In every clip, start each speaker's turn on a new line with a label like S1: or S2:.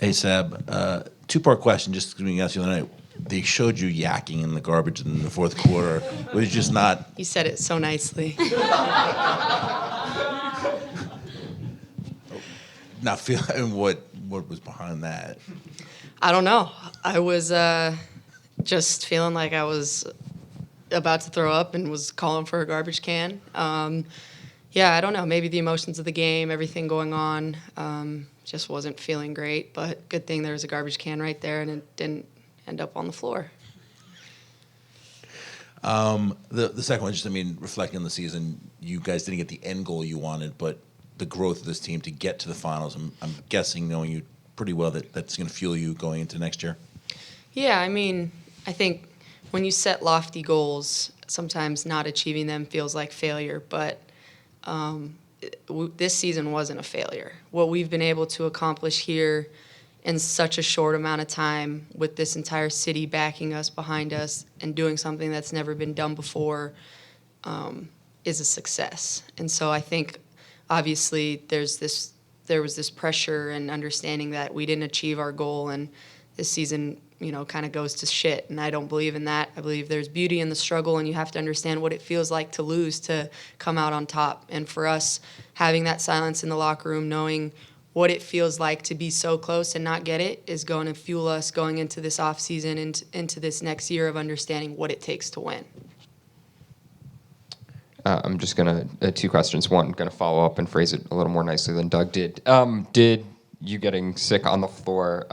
S1: Hey, Sab. Two-part question, just because we asked you the other night. They showed you yakking in the garbage in the fourth quarter. Was just not.
S2: You said it so nicely.
S1: Not feeling what was behind that.
S2: I don't know. I was just feeling like I was about to throw up and was calling for a garbage can. Yeah, I don't know. Maybe the emotions of the game, everything going on, just wasn't feeling great. But good thing there was a garbage can right there and it didn't end up on the floor.
S1: The second one, just reflecting on the season, you guys didn't get the end goal you wanted, but the growth of this team to get to the finals. I'm guessing, knowing you pretty well, that's going to fuel you going into next year.
S2: Yeah, I think when you set lofty goals, sometimes not achieving them feels like failure, but this season wasn't a failure. What we've been able to accomplish here in such a short amount of time with this entire city backing us, behind us, and doing something that's never been done before is a success. And so I think, obviously, there was this pressure and understanding that we didn't achieve our goal, and this season, kind of goes to shit. And I don't believe in that. I believe there's beauty in the struggle, and you have to understand what it feels like to lose, to come out on top. And for us, having that silence in the locker room, knowing what it feels like to be so close and not get it, is going to fuel us going into this offseason and into this next year of understanding what it takes to win.
S3: I'm just going to, two questions. One, going to follow up and phrase it a little more nicely than Doug did. Did you getting sick on the floor,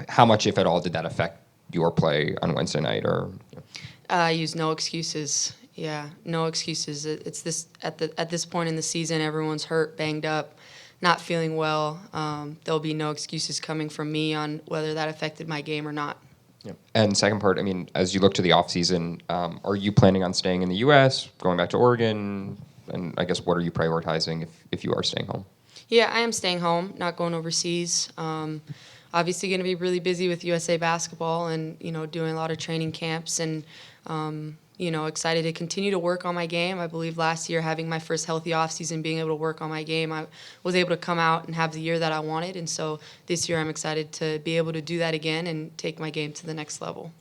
S3: how much, if at all, did that affect your play on Wednesday night? Or
S2: I use no excuses. Yeah, no excuses. It's this at this point in the season, everyone's hurt, banged up, not feeling well. There'll be no excuses coming from me on whether that affected my game or not.
S3: yeah. And second part, as you look to the offseason, are you planning on staying in the U.S., going back to Oregon? And I guess what are you prioritizing if you are staying home?
S2: Yeah, I am staying home, not going overseas. Obviously going to be really busy with USA basketball and, doing a lot of training camps and, excited to continue to work on my game. I believe last year, having my first healthy offseason, being able to work on my game, I was able to come out and have the year that I wanted. And so this year I'm excited to be able to do that again and take my game to the next level.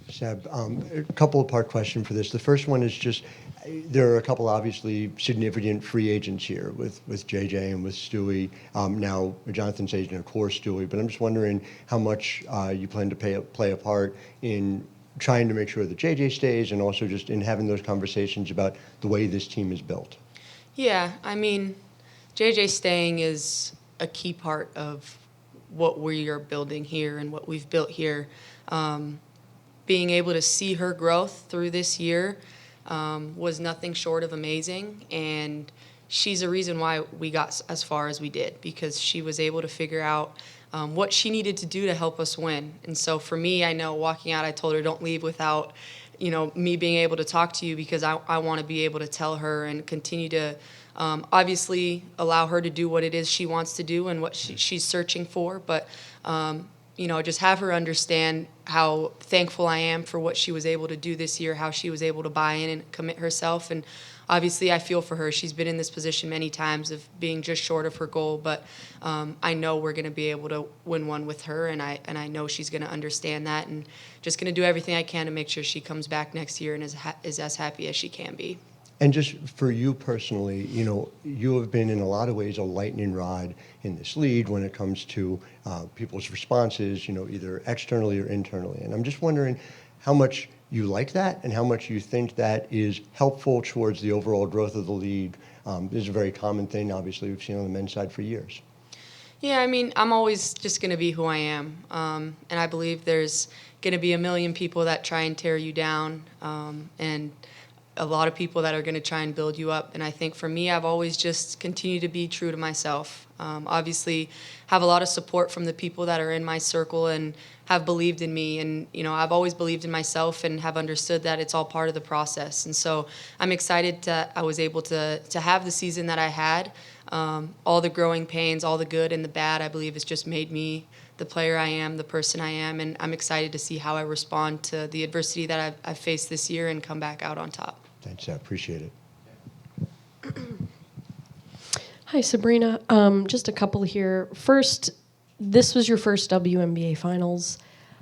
S4: Seb, a couple-part question for this. The first one is just, there are a couple obviously significant free agents here with JJ and with Stewie. Now, Jonathan's agent, of course, Stewie, but I'm just wondering how much you plan to play a part in trying to make sure that JJ stays and also just in having those conversations about the way this team is built.
S2: Yeah, JJ staying is a key part of what we are building here and what we've built here. Being able to see her growth through this year was nothing short of amazing, and she's a reason why we got as far as we did, because she was able to figure out what she needed to do to help us win. And so for me, I know walking out, I told her, don't leave without me being able to talk to you, because I want to be able to tell her and continue to obviously allow her to do what it is she wants to do and what she's searching for, but just have her understand how thankful I am for what she was able to do this year, how she was able to buy in and commit herself. And obviously I feel for her. She's been in this position many times of being just short of her goal, but I know we're going to be able to win one with her, and I know she's going to understand that, and just going to do everything I can to make sure she comes back next year and is as happy as she can be.
S4: And just for you personally, you have been in a lot of ways a lightning rod in this league when it comes to people's responses, either externally or internally. And I'm just wondering how much you like that and how much you think that is helpful towards the overall growth of the league. This is a very common thing, obviously, we've seen on the men's side for years.
S2: Yeah, I'm always just going to be who I am. And I believe there's going to be a million people that try and tear you down, and a lot of people that are going to try and build you up. And I think for me, I've always just continued to be true to myself. Obviously, have a lot of support from the people that are in my circle and have believed in me. And, I've always believed in myself and have understood that it's all part of the process. And so I'm excited I was able to have the season that I had. All the growing pains, all the good and the bad, I believe has just made me the player I am, the person I am. And I'm excited to see how I respond to the adversity that I've faced this year and come back out on top.
S4: Thanks, I appreciate it.
S5: Hi, Sabrina. Just a couple here. First, this was your first WNBA Finals.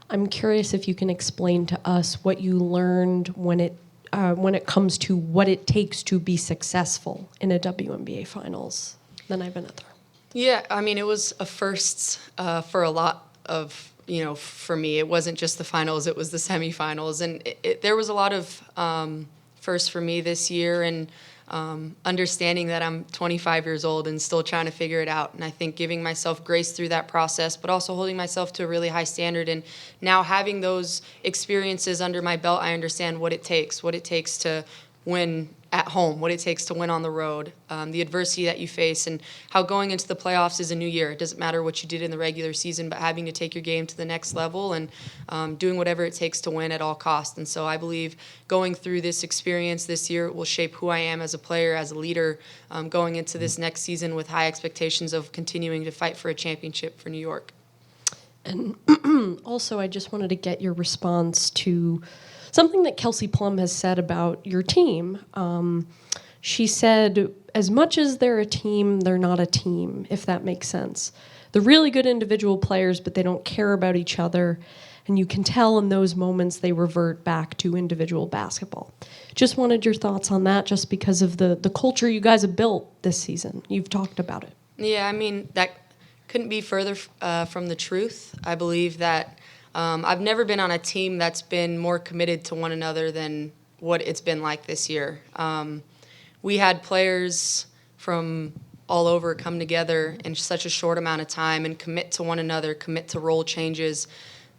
S5: I'm curious if you can explain to us what you learned when it comes to what it takes to be successful in a WNBA Finals. Then I have another.
S2: Yeah, I mean, it was a first for a lot of, for me. It wasn't just the finals, it was the semifinals. And there was a lot of firsts for me this year, and understanding that I'm 25 years old and still trying to figure it out. And I think giving myself grace through that process, but also holding myself to a really high standard. And now having those experiences under my belt, I understand what it takes to win at home, what it takes to win on the road, the adversity that you face, and how going into the playoffs is a new year. It doesn't matter what you did in the regular season, but having to take your game to the next level and doing whatever it takes to win at all costs. And so I believe going through this experience this year will shape who I am as a player, as a leader, going into this next season with high expectations of continuing to fight for a championship for New York.
S5: And also, I just wanted to get your response to something that Kelsey Plum has said about your team. She said, as much as they're a team, they're not a team, if that makes sense. They're really good individual players, but they don't care about each other. And you can tell in those moments they revert back to individual basketball. Just wanted your thoughts on that, just because of the culture you guys have built this season. You've talked about it.
S2: Yeah, I mean, that couldn't be further from the truth. I believe that I've never been on a team that's been more committed to one another than what it's been like this year. We had players from all over come together in such a short amount of time and commit to one another, commit to role changes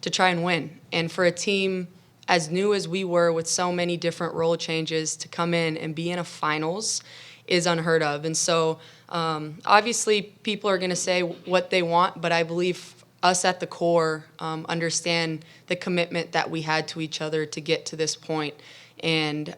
S2: to try and win. And for a team as new as we were with so many different role changes to come in and be in a finals is unheard of. And so obviously people are going to say what they want, but I believe us at the core understand the commitment that we had to each other to get to this point. And,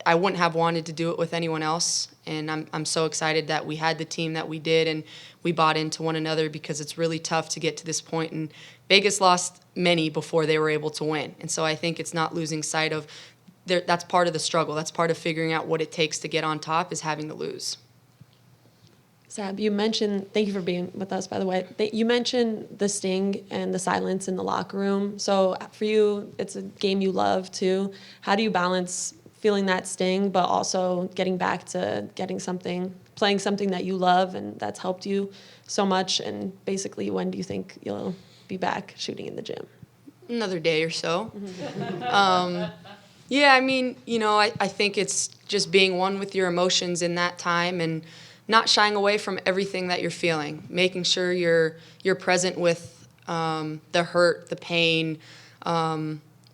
S2: I wouldn't have wanted to do it with anyone else. And I'm so excited that we had the team that we did and we bought into one another, because it's really tough to get to this point. And Vegas lost many before they were able to win. And so I think it's not losing sight of that's part of the struggle. That's part of figuring out what it takes to get on top, is having to lose.
S6: Sab, you mentioned, thank you for being with us, by the way. You mentioned the sting and the silence in the locker room. So for you, it's a game you love too. How do you balance feeling that sting, but also getting back to playing something that you love and that's helped you so much? And basically, when do you think you'll be back shooting in the gym?
S2: Another day or so. Yeah, I mean, I think it's just being one with your emotions in that time and not shying away from everything that you're feeling, making sure you're present with the hurt, the pain,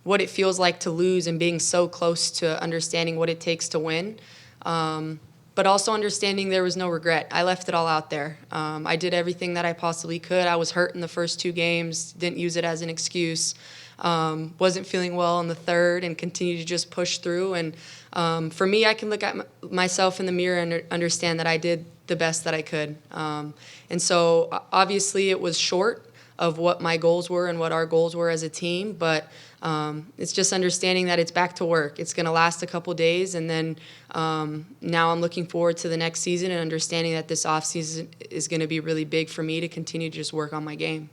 S2: what it feels like to lose, and being so close to understanding what it takes to win. But also understanding there was no regret. I left it all out there. I did everything that I possibly could. I was hurt in the first 2 games, didn't use it as an excuse. Wasn't feeling well in the third and continued to just push through. And for me, I can look at myself in the mirror and understand that I did the best that I could. And so obviously it was short of what my goals were and what our goals were as a team, but it's just understanding that it's back to work. It's going to last a couple days, and then now I'm looking forward to the next season and understanding that this offseason is going to be really big for me to continue to just work on my game.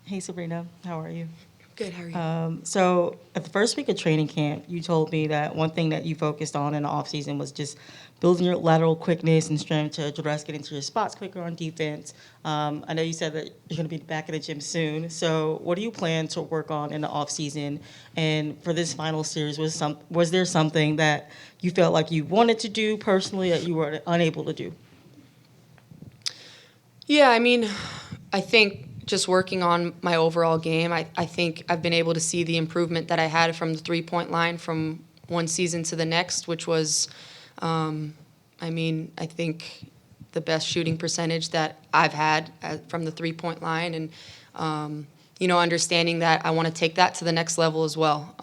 S7: Hey, Sabrina, how are you?
S2: Good, how are you?
S7: So at the first week of training camp, you told me that one thing that you focused on in the offseason was just building your lateral quickness and strength to address getting to your spots quicker on defense. I know you said that you're going to be back in the gym soon. So what do you plan to work on in the offseason? And for this final series, was there something that you felt like you wanted to do personally that you were unable to do?
S2: Yeah, I mean, I think just working on my overall game, I think I've been able to see the improvement that I had from the three-point line from one season to the next, which was, I think the best shooting percentage that I've had from the three-point line. And understanding that I want to take that to the next level as well.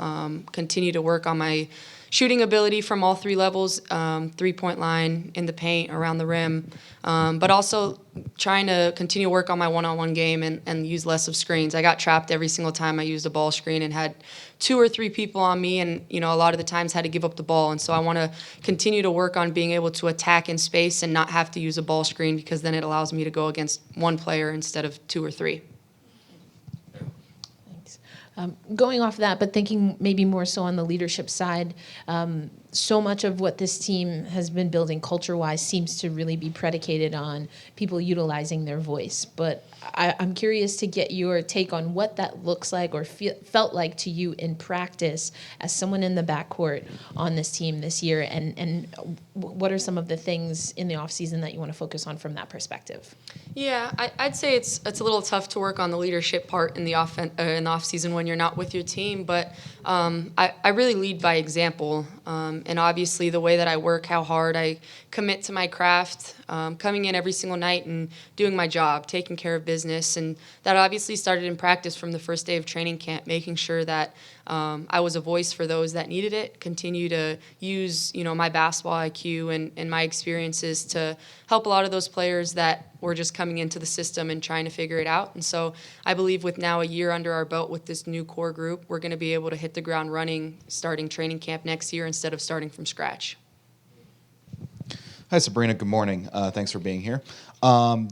S2: Continue to work on my shooting ability from all three levels, 3-point line, in the paint, around the rim, but also trying to continue to work on my one-on-one game and use less of screens. I got trapped every single time I used a ball screen and had 2 or 3 people on me, and a lot of the times had to give up the ball. And so I want to continue to work on being able to attack in space and not have to use a ball screen, because then it allows me to go against one player instead of 2 or 3.
S8: Going off that, but thinking maybe more so on the leadership side, so much of what this team has been building culture-wise seems to really be predicated on people utilizing their voice. But I'm curious to get your take on what that looks like or felt like to you in practice as someone in the backcourt on this team this year, and what are some of the things in the offseason that you want to focus on from that perspective?
S2: Yeah, I'd say it's a little tough to work on the leadership part in the off season when you're not with your team, but I really lead by example, and obviously the way that I work, how hard I commit to my craft, coming in every single night and doing my job, taking care of business, and that obviously started in practice from the first day of training camp, making sure that I was a voice for those that needed it, continue to use my basketball IQ and my experiences to help a lot of those players that were just coming into the system and trying to figure it out. And so I believe with now a year under our belt with this new core group, we're going to be able to hit the ground running starting training camp next year instead of starting from scratch.
S9: Hi, Sabrina. Good morning. Thanks for being here.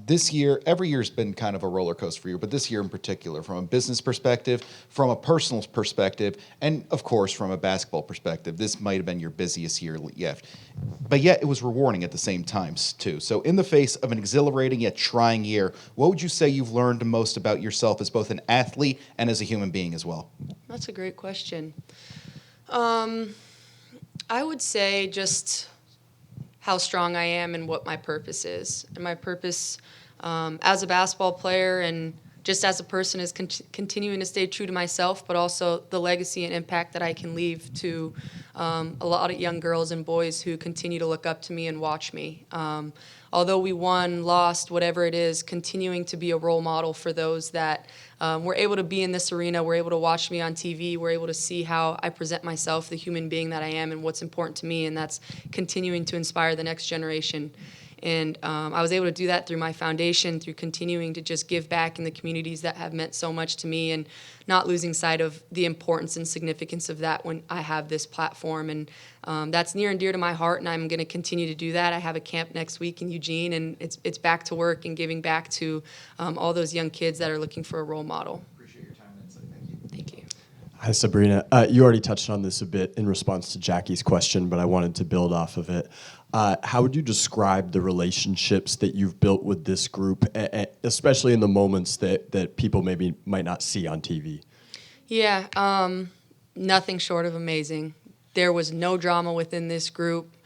S9: This year, every year's been kind of a roller coaster for you, but this year in particular, from a business perspective, from a personal perspective, and of course, from a basketball perspective, this might have been your busiest year yet. But yet, it was rewarding at the same time, too. So in the face of an exhilarating yet trying year, what would you say you've learned most about yourself as both an athlete and as a human being as well?
S2: That's a great question. I would say just how strong I am and what my purpose is. And my purpose as a basketball player and just as a person is continuing to stay true to myself, but also the legacy and impact that I can leave to a lot of young girls and boys who continue to look up to me and watch me. Although we won, lost, whatever it is, continuing to be a role model for those that were able to be in this arena, were able to watch me on TV, were able to see how I present myself, the human being that I am, and what's important to me, and that's continuing to inspire the next generation. And I was able to do that through my foundation, through continuing to just give back in the communities that have meant so much to me, and not losing sight of the importance and significance of that when I have this platform. And that's near and dear to my heart, and I'm going to continue to do that. I have a camp next week in Eugene, and it's back to work and giving back to all those young kids that are looking for a role model.
S9: Appreciate your time and insight. Thank you.
S2: Thank you.
S10: Hi, Sabrina. You already touched on this a bit in response to Jackie's question, but I wanted to build off of it. How would you describe the relationships that you've built with this group, especially in the moments that people maybe might not see on TV?
S2: Yeah, nothing short of amazing. There was no drama within this group.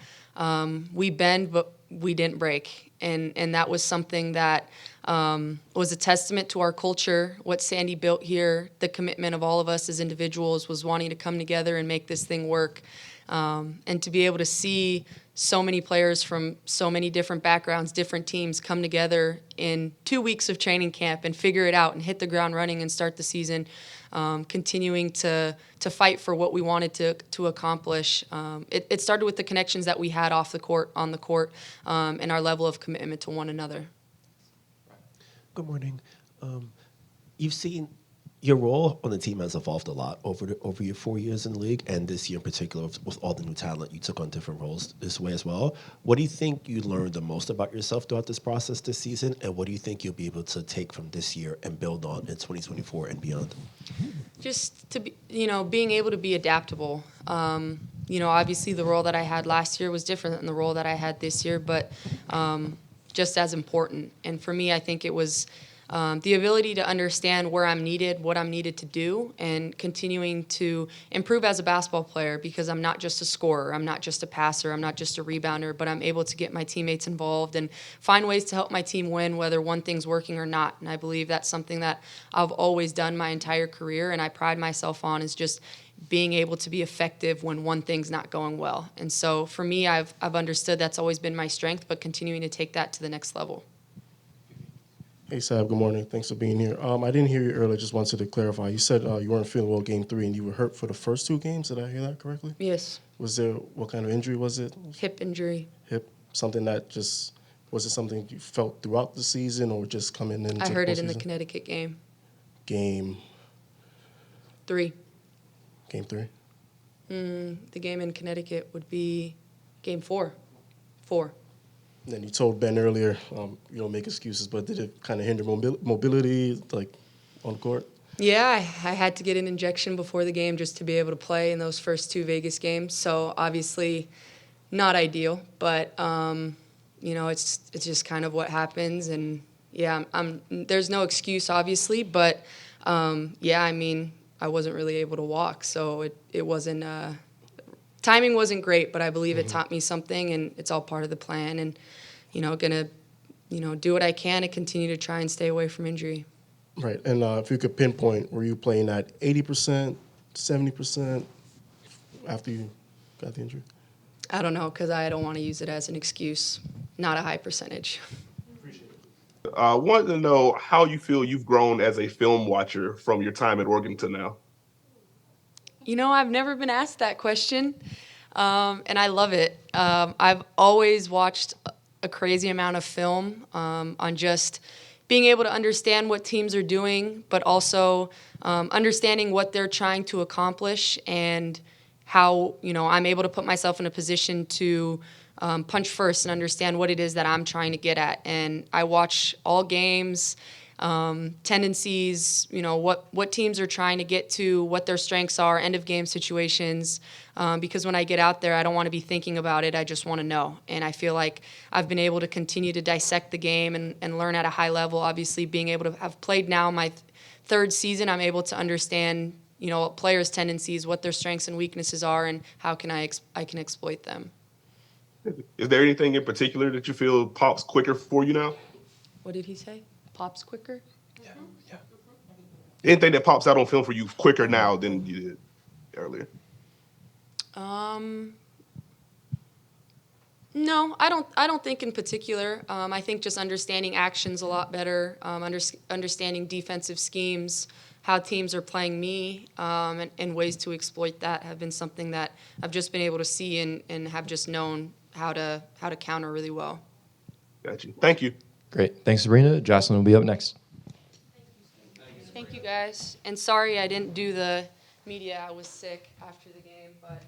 S2: We bend, but we didn't break. And that was something that was a testament to our culture, what Sandy built here, the commitment of all of us as individuals was wanting to come together and make this thing work. And to be able to see so many players from so many different backgrounds, different teams come together in 2 weeks of training camp and figure it out and hit the ground running and start the season, continuing to fight for what we wanted to accomplish. It started with the connections that we had off the court, on the court, and our level of commitment to one another.
S11: Good morning. You've seen your role on the team has evolved a lot over your 4 years in the league, and this year in particular with all the new talent. You took on different roles this way as well. What do you think you learned the most about yourself throughout this process this season, and what do you think you'll be able to take from this year and build on in 2024 and beyond?
S2: Just to be, being able to be adaptable. Obviously the role that I had last year was different than the role that I had this year, but just as important. And for me, I think it was the ability to understand where I'm needed, what I'm needed to do, and continuing to improve as a basketball player, because I'm not just a scorer, I'm not just a passer, I'm not just a rebounder, but I'm able to get my teammates involved and find ways to help my team win, whether one thing's working or not. And I believe that's something that I've always done my entire career, and I pride myself on, is just being able to be effective when one thing's not going well. And so for me, I've understood that's always been my strength, but continuing to take that to the next level.
S12: Hey, Sab, good morning. Thanks for being here. I didn't hear you earlier. Just wanted to clarify. You said you weren't feeling well game 3 and you were hurt for the first 2 games. Did I hear that correctly?
S2: Yes,
S12: What kind of injury was it?
S2: hip injury.
S12: Hip? Something that was it something you felt throughout the season or just coming into
S2: I
S12: the
S2: heard it in the
S12: postseason?
S2: Connecticut game.
S12: Game
S2: 3.
S12: 3?
S2: The game in Connecticut would be game 4. 4.
S12: Then you told Ben earlier, you don't make excuses, but did it kind of hinder mobility, like on the court?
S2: Yeah, I had to get an injection before the game just to be able to play in those first 2 Vegas games. So obviously, not ideal, but it's just kind of what happens. And yeah, there's no excuse obviously, but yeah, I mean, I wasn't really able to walk, so it wasn't. Timing wasn't great, but I believe it taught me something, and it's all part of the plan. And gonna do what I can to continue to try and stay away from injury.
S12: Right, and if you could pinpoint, were you playing at 80%, 70% after you got the injury?
S2: I don't know, because I don't want to use it as an excuse. Not a high percentage.
S13: Wanted to know how you feel you've grown as a film watcher from your time at Oregon to now.
S2: I've never been asked that question, and I love it. I've always watched a crazy amount of film on just being able to understand what teams are doing, but also understanding what they're trying to accomplish and how I'm able to put myself in a position to punch first and understand what it is that I'm trying to get at. And I watch all games, tendencies, what teams are trying to get to, what their strengths are, end of game situations. Because when I get out there, I don't want to be thinking about it. I just want to know. And I feel like I've been able to continue to dissect the game and learn at a high level. Obviously, being able to have played now my 3rd season, I'm able to understand players' tendencies, what their strengths and weaknesses are, and how can I can exploit them.
S13: Is there anything in particular that you feel pops quicker for you now?
S2: What did he say? Pops quicker?
S12: Yeah.
S13: Anything that pops out on film for you quicker now than you did earlier?
S2: No, I don't think in particular. I think just understanding actions a lot better, understanding defensive schemes, how teams are playing me, and ways to exploit that have been something that I've just been able to see and have just known how to counter really well.
S13: Got you. Thank you.
S14: Great. Thanks, Sabrina. Jocelyn will be up next.
S2: Thank you guys, and sorry I didn't do the media. I was sick after the game, but.